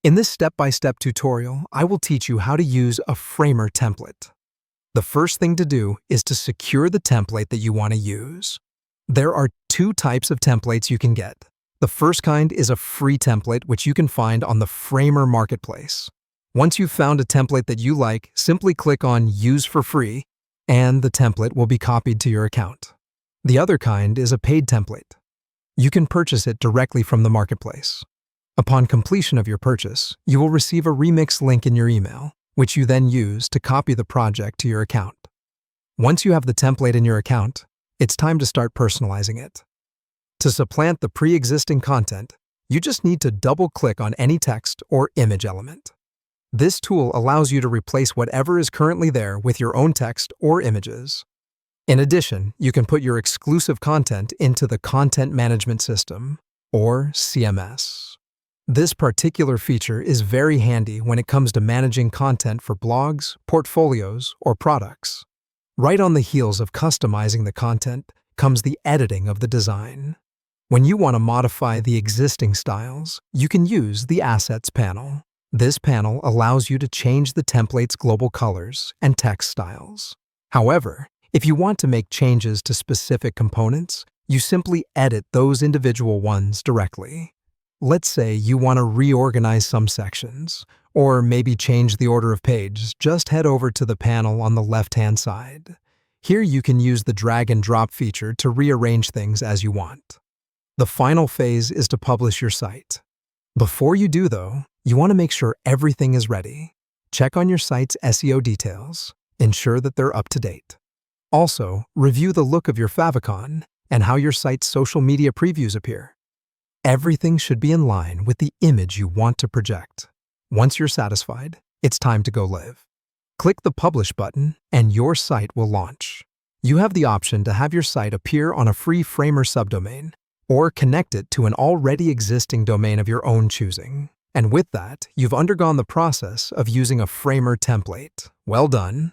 In this step-by-step tutorial, I will teach you how to use a Framer template. The first thing to do is to secure the template that you want to use. There are two types of templates you can get. The first kind is a free template which you can find on the Framer Marketplace. Once you've found a template that you like, simply click on Use for Free, and the template will be copied to your account. The other kind is a paid template. You can purchase it directly from the marketplace. Upon completion of your purchase, you will receive a remix link in your email, which you then use to copy the project to your account. Once you have the template in your account, it's time to start personalizing it. To supplant the pre-existing content, you just need to double-click on any text or image element. This tool allows you to replace whatever is currently there with your own text or images. In addition, you can put your exclusive content into the Content Management System, or CMS. This particular feature is very handy when it comes to managing content for blogs, portfolios, or products. Right on the heels of customizing the content comes the editing of the design. When you want to modify the existing styles, you can use the Assets panel. This panel allows you to change the template's global colors and text styles. However, if you want to make changes to specific components, you simply edit those individual ones directly. Let's say you want to reorganize some sections, or maybe change the order of pages. Just head over to the panel on the left-hand side. Here you can use the drag and drop feature to rearrange things as you want. The final phase is to publish your site. Before you do, though, you want to make sure everything is ready. Check on your site's SEO details. Ensure that they're up to date. Also, review the look of your favicon and how your site's social media previews appear. Everything should be in line with the image you want to project. Once you're satisfied, it's time to go live. Click the Publish button and your site will launch. You have the option to have your site appear on a free Framer subdomain or connect it to an already existing domain of your own choosing. And with that, you've undergone the process of using a Framer template. Well done!